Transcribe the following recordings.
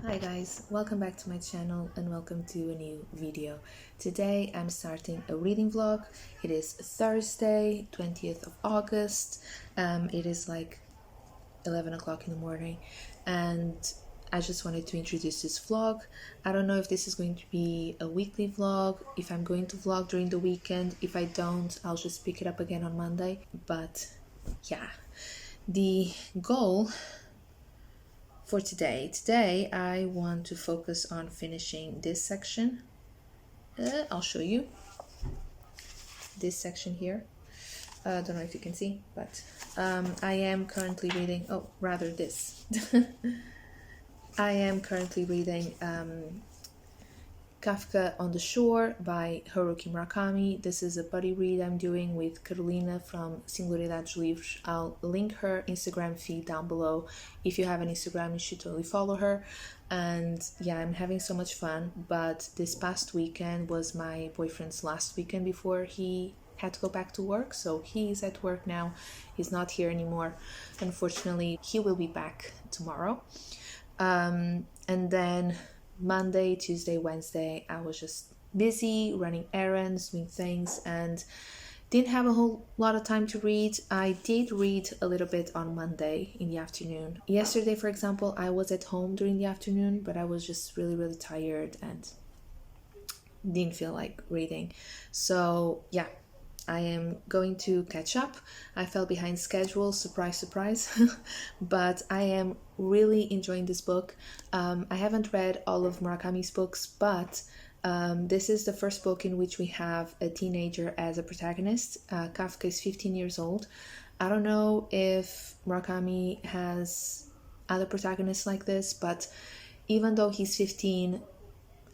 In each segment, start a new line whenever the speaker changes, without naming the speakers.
Hi guys, welcome back to my channel and welcome to a new video. Today I'm starting a reading vlog. It is Thursday, 20th of August. It is like 11 o'clock in the morning and I just wanted to introduce this vlog. I don't know if this is going to be a weekly vlog, if I'm going to vlog during the weekend. If I don't, I'll just pick it up again on Monday. But yeah, the goal for today I want to focus on finishing this section. I'll show you this section here. I don't know if you can see, but I am currently reading, this. I am currently reading Kafka on the Shore by Haruki Murakami. This is a buddy read I'm doing with Carolina from Singularidades Livres. I'll link her Instagram feed down below. If you have an Instagram, you should totally follow her. And yeah, I'm having so much fun. But this past weekend was my boyfriend's last weekend before he had to go back to work. So he's at work now. He's not here anymore. Unfortunately, he will be back tomorrow. And then Monday, Tuesday, Wednesday, I was just busy running errands, doing things, and didn't have a whole lot of time to read. I did read a little bit on Monday in the afternoon. Yesterday, for example, I was at home during the afternoon, but I was just really tired and didn't feel like reading. So yeah, I am going to catch up. I fell behind schedule, surprise, but I am really enjoying this book. I haven't read all of Murakami's books, but this is the first book in which we have a teenager as a protagonist. Kafka is 15 years old. I don't know if Murakami has other protagonists like this, but even though he's 15,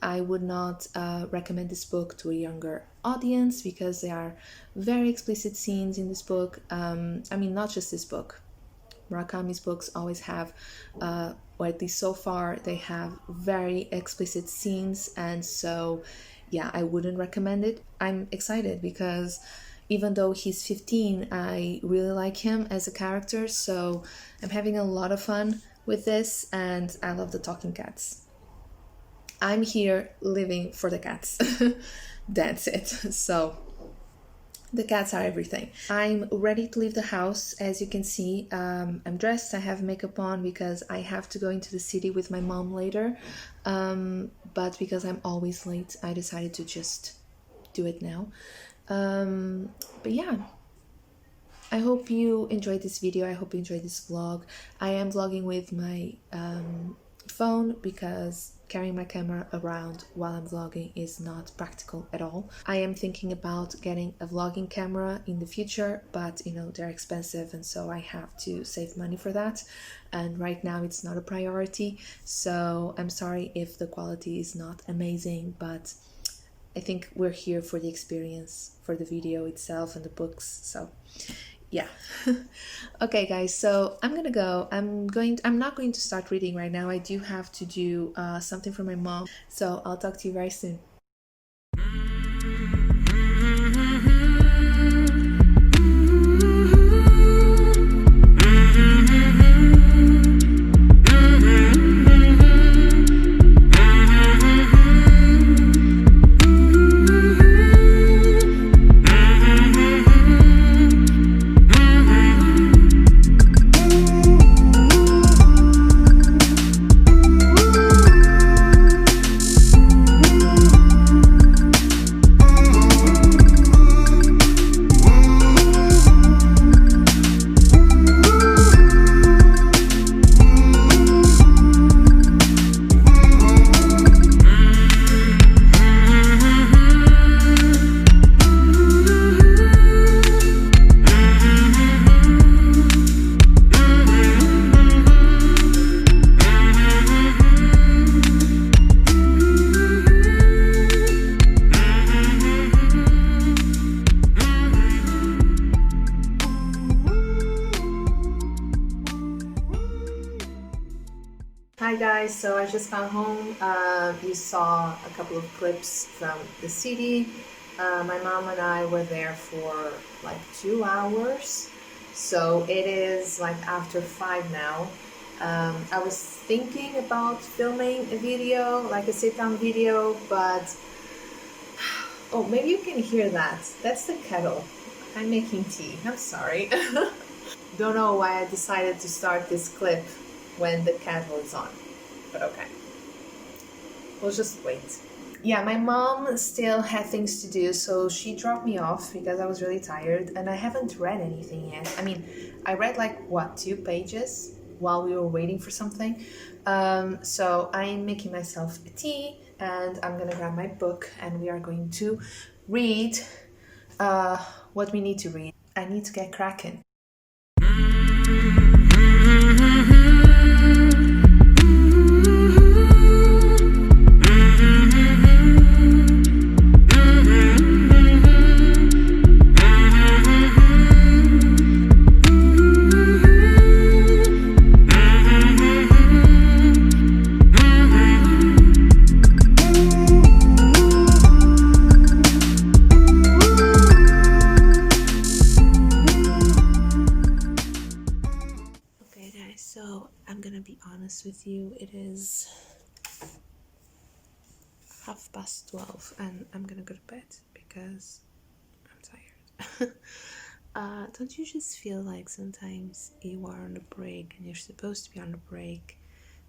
I would not recommend this book to a younger audience because there are very explicit scenes in this book. I mean, not just this book. Murakami's books always have, or at least so far, they have very explicit scenes, and so yeah, I wouldn't recommend it. I'm excited because even though he's 15, I really like him as a character, so I'm having a lot of fun with this, and I love the talking cats. I'm here living for the cats. That's it. So the cats are everything. I'm ready to leave the house. As you can see, I'm dressed. I have makeup on because I have to go into the city with my mom later. But because I'm always late, I decided to just do it now. But yeah, I hope you enjoyed this video. I hope you enjoyed this vlog. I am vlogging with my phone because carrying my camera around while I'm vlogging is not practical at all. I am thinking about getting a vlogging camera in the future, but you know, they're expensive and so I have to save money for that. And right now it's not a priority. So I'm sorry if the quality is not amazing, but I think we're here for the experience, for the video itself and the books. So yeah. Okay guys, so I'm gonna go. I'm not going to start reading right now. I do have to do something for my mom, so I'll talk to you very soon. Hi guys, so I just got home. You saw a couple of clips from the city. My mom and I were there for like 2 hours. So it is like after 5 now. I was thinking about filming a video, like a sit-down video, but oh, maybe you can hear that. That's the kettle. I'm making tea. I'm sorry. Don't know why I decided to start this clip when the kettle is on, but okay. We'll just wait. Yeah, my mom still had things to do, so she dropped me off because I was really tired and I haven't read anything yet. I mean, I read like what, 2 pages while we were waiting for something. So I'm making myself a tea and I'm gonna grab my book and we are going to read uh, what we need to read. I need to get cracking. Okay, guys, so I'm gonna be honest with you. It is 12:30 and I'm gonna go to bed because I'm tired. Don't you just feel like sometimes you are on a break and you're supposed to be on a break,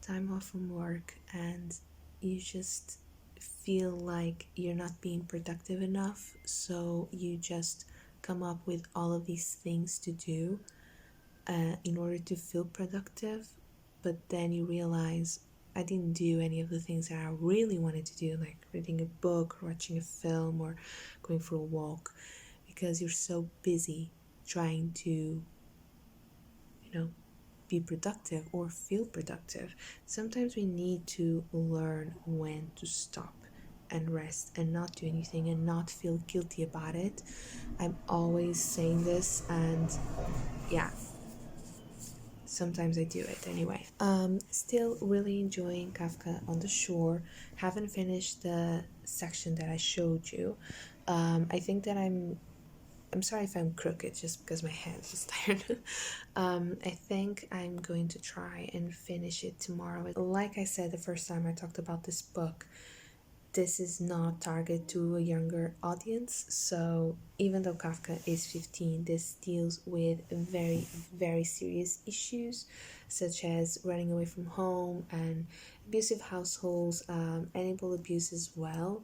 time off from work, and you just feel like you're not being productive enough, so you just come up with all of these things to do in order to feel productive, but then you realize I didn't do any of the things that I really wanted to do, like reading a book, or watching a film, or going for a walk, because you're so busy trying to, be productive or feel productive. Sometimes we need to learn when to stop and rest and not do anything and not feel guilty about it. I'm always saying this, and yeah, sometimes I do it anyway. Still really enjoying Kafka on the Shore. Haven't finished the section that I showed you. I think that I'm sorry if I'm crooked, just because my hands is tired. I think I'm going to try and finish it tomorrow. Like I said the first time I talked about this book, this is not targeted to a younger audience. So even though Kafka is 15, this deals with very, very serious issues such as running away from home and abusive households, animal abuse as well.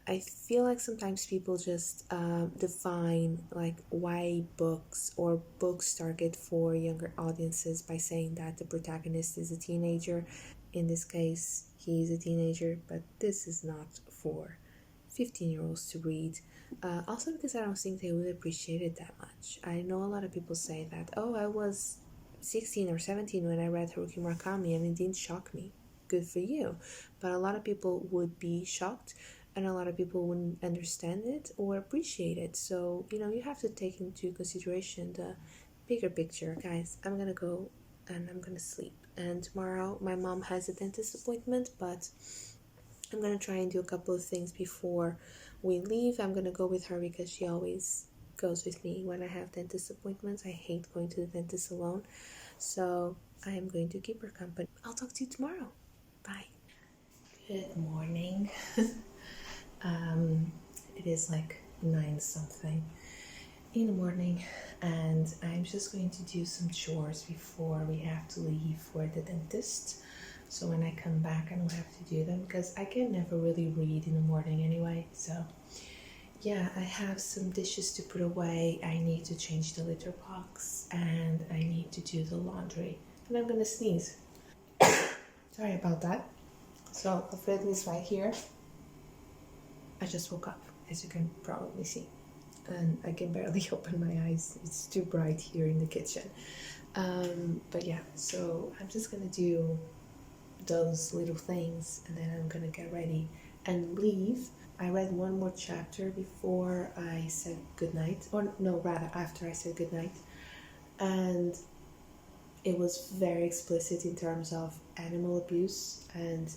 I feel like sometimes people just define like why books or books target for younger audiences by saying that the protagonist is a teenager. In this case, he is a teenager, but this is not for 15-year-olds to read. Also, because I don't think they would appreciate it that much. I know a lot of people say that, oh, I was 16 or 17 when I read Haruki Murakami and it didn't shock me. Good for you. But a lot of people would be shocked and a lot of people wouldn't understand it or appreciate it. So, you have to take into consideration the bigger picture. Guys, I'm gonna go and I'm gonna sleep. And tomorrow, my mom has a dentist appointment, but I'm gonna try and do a couple of things before we leave. I'm gonna go with her because she always goes with me when I have dentist appointments. I hate going to the dentist alone. So I am going to keep her company. I'll talk to you tomorrow. Bye. Good morning. It is like 9 something in the morning, and I'm just going to do some chores before we have to leave for the dentist. So when I come back, I don't have to do them because I can never really read in the morning anyway. So yeah, I have some dishes to put away. I need to change the litter box and I need to do the laundry. And I'm gonna sneeze. Sorry about that. So Alfred is right here. I just woke up, as you can probably see, and I can barely open my eyes. It's too bright here in the kitchen. But yeah, so I'm just gonna do those little things and then I'm gonna get ready and leave. I read one more chapter before I said goodnight, or no, rather after I said goodnight, and it was very explicit in terms of animal abuse, and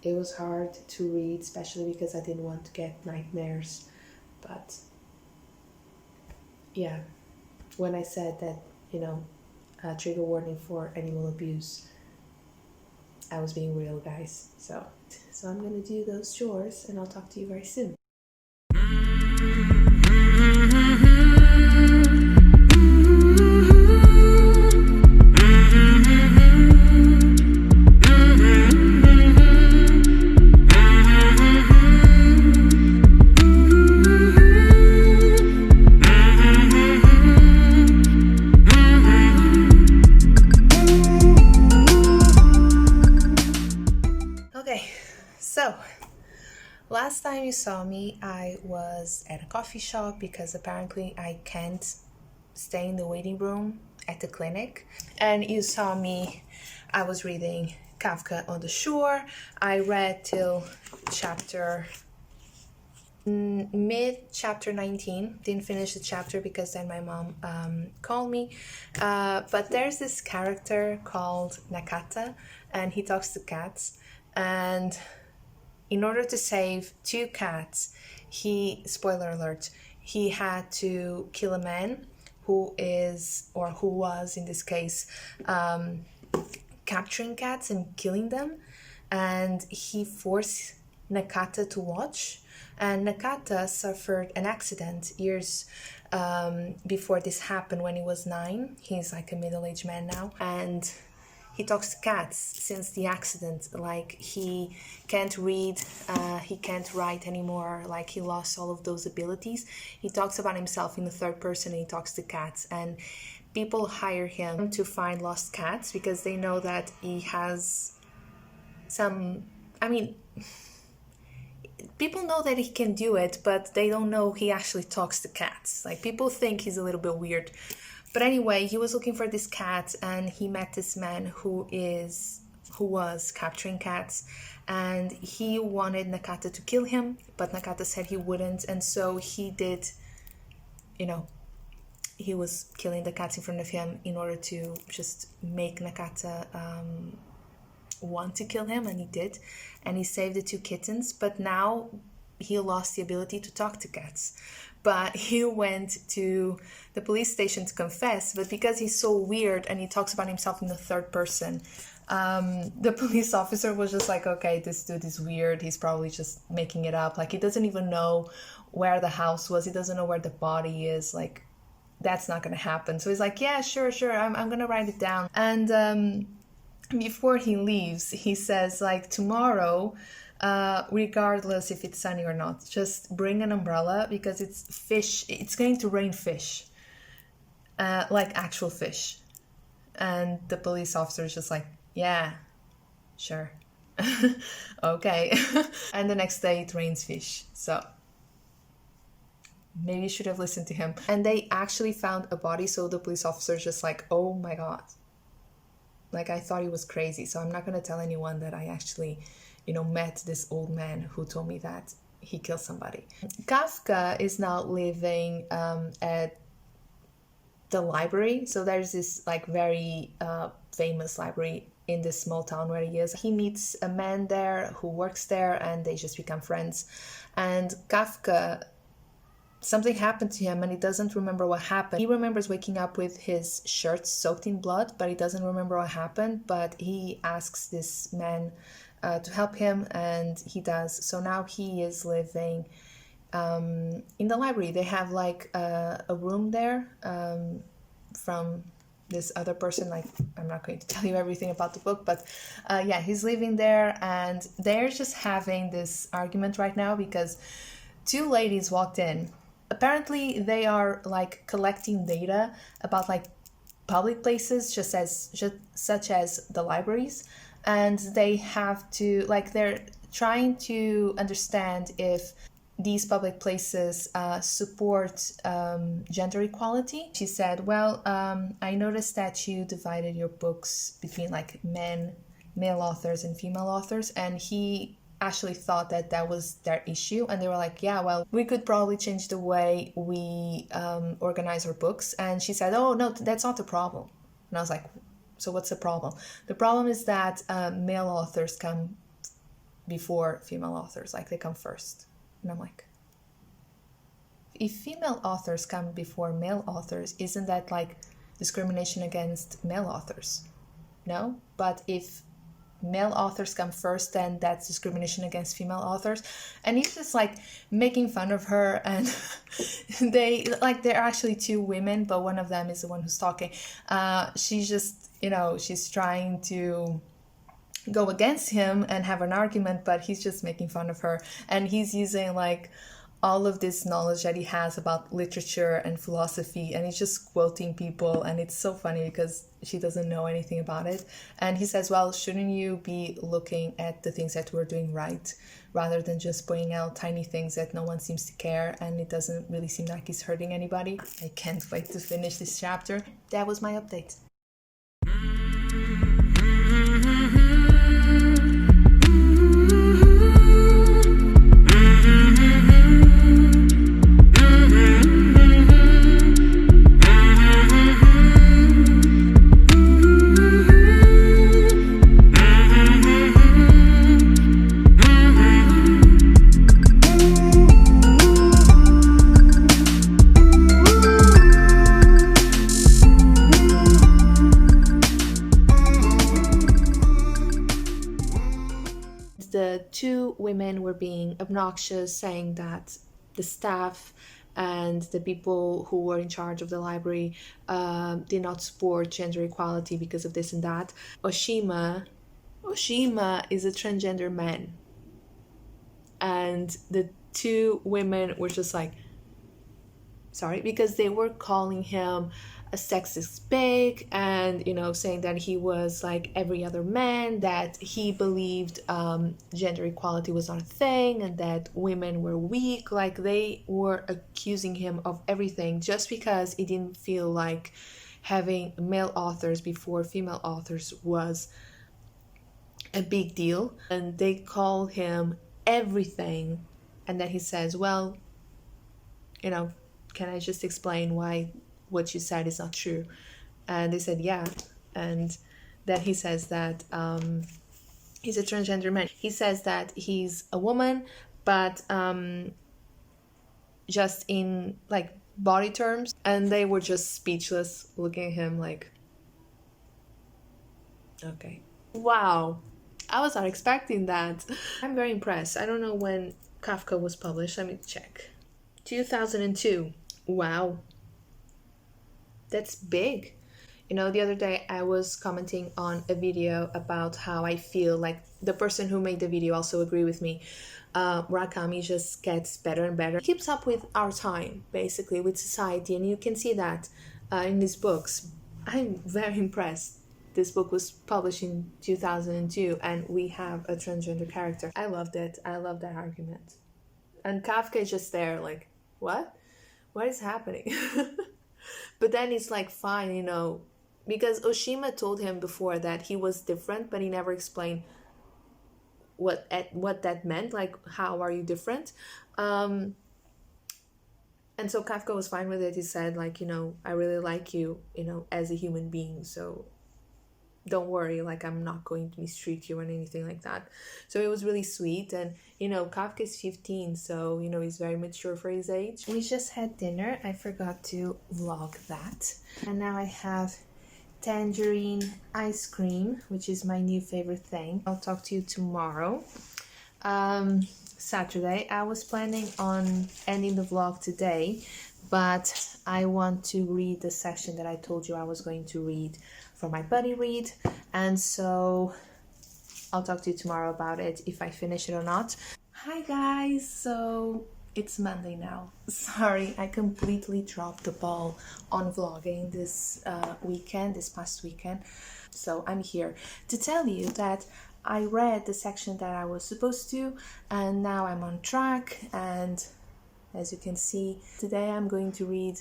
it was hard to read, especially because I didn't want to get nightmares. But yeah, when I said that trigger warning for animal abuse. I was being real, guys. So I'm gonna do those chores, and I'll talk to you very soon. Okay, so last time you saw me, I was at a coffee shop because apparently I can't stay in the waiting room at the clinic. And you saw me, I was reading Kafka on the Shore. I read till mid chapter 19. Didn't finish the chapter because then my mom called me. But there's this character called Nakata, and he talks to cats. And in order to save 2 cats, spoiler alert, he had to kill a man who was in this case capturing cats and killing them, and he forced Nakata to watch. And Nakata suffered an accident years before this happened, when he was 9. He's like a middle-aged man now, and he talks to cats since the accident. Like, he can't read, he can't write anymore, like he lost all of those abilities. He talks about himself in the third person, and he talks to cats, and people hire him to find lost cats because they know that he has people know that he can do it, but they don't know he actually talks to cats. Like, people think he's a little bit weird. But anyway, he was looking for this cat, and he met this man who was capturing cats, and he wanted Nakata to kill him, but Nakata said he wouldn't, and so he did, he was killing the cats in front of him in order to just make Nakata want to kill him, and he did, and he saved the 2 kittens, but now he lost the ability to talk to cats. But he went to the police station to confess, but because he's so weird and he talks about himself in the third person, the police officer was just like, okay, this dude is weird, he's probably just making it up. Like, he doesn't even know where the house was, he doesn't know where the body is, like, that's not gonna happen. So he's like, yeah, sure, I'm gonna write it down. And before he leaves, he says, like, tomorrow, regardless if it's sunny or not, just bring an umbrella because it's going to rain fish, like actual fish. And the police officer is just like, yeah, sure. Okay. And the next day it rains fish, so maybe you should have listened to him. And they actually found a body, so the police officer is just like, oh my god, like, I thought he was crazy. So I'm not going to tell anyone that I actually met this old man who told me that he killed somebody. Kafka is now living at the library. So there's this like very famous library in this small town where he is. He meets a man there who works there, and they just become friends. And Kafka, something happened to him and he doesn't remember what happened. He remembers waking up with his shirt soaked in blood, but he doesn't remember what happened. But he asks this man to help him, and he does. So now he is living in the library. They have like a room there from this other person. Like, I'm not going to tell you everything about the book, but yeah, he's living there, and they're just having this argument right now because 2 ladies walked in. Apparently they are like collecting data about like public places, such as the libraries, and they have to, like, they're trying to understand if these public places support gender equality. She said, well, I noticed that you divided your books between like male authors and female authors, and he actually thought that that was their issue, and they were like, yeah, well, we could probably change the way we organize our books. And she said, oh no, that's not the problem. And I was like, so what's the problem? The problem is that male authors come before female authors, like they come first. And I'm like, if female authors come before male authors, isn't that like discrimination against male authors. No? But if male authors come first, then that's discrimination against female authors. And he's just like making fun of her, and they're actually two women, but one of them is the one who's talking. She's just, she's trying to go against him and have an argument, but he's just making fun of her, and he's using like all of this knowledge that he has about literature and philosophy, and he's just quoting people, and it's so funny because she doesn't know anything about it. And he says, well, shouldn't you be looking at the things that we're doing right rather than just pointing out tiny things that no one seems to care, and it doesn't really seem like he's hurting anybody. I can't wait to finish this chapter. That was my update. The two women were being obnoxious, saying that the staff and the people who were in charge of the library did not support gender equality because of this and that. Oshima is a transgender man. And the two women were just like, sorry, because they were calling him a sexist pig, and saying that he was like every other man, that he believed gender equality was not a thing, and that women were weak. Like, they were accusing him of everything just because he didn't feel like having male authors before female authors was a big deal. And they call him everything, and then he says, well, can I just explain why what you said is not true? And they said, yeah. And then he says that he's a transgender man. He says that he's a woman, but just in like body terms. And they were just speechless, looking at him like, okay. Wow. I was not expecting that. I'm very impressed. I don't know when Kafka was published. Let me check. 2002. Wow. That's big. The other day I was commenting on a video about how I feel like the person who made the video also agreed with me. Murakami just gets better and better. He keeps up with our time, basically, with society, and you can see that in his books. I'm very impressed. This book was published in 2002, and we have a transgender character. I loved it. I love that argument. And Kafka is just there like, what? What is happening? But then it's like, fine, because Oshima told him before that he was different, but he never explained what that meant, like, how are you different? And so Kafka was fine with it. He said, like, I really like you, as a human being, so don't worry, like, I'm not going to mistreat you or anything like that. So it was really sweet. And Kafka is 15, so he's very mature for his age. We just had dinner. I forgot to vlog that, and now I have tangerine ice cream, which is my new favorite thing. I'll talk to you tomorrow. Saturday. I was planning on ending the vlog today, but I want to read the section that I told you I was going to read for my buddy read, and so I'll talk to you tomorrow about it, if I finish it or not. Hi guys, so it's Monday now. Sorry, I completely dropped the ball on vlogging this past weekend. So I'm here to tell you that I read the section that I was supposed to, and now I'm on track. And as you can see, today I'm going to read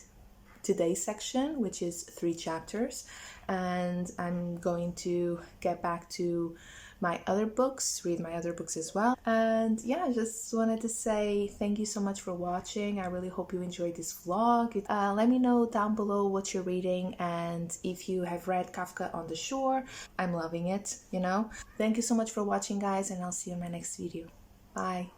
today's section, which is 3 chapters, and I'm going to get back to my other books, read my other books as well. And yeah, I just wanted to say thank you so much for watching. I really hope you enjoyed this vlog. Let me know down below what you're reading, and if you have read Kafka on the Shore. I'm loving it, Thank you so much for watching, guys, and I'll see you in my next video. Bye.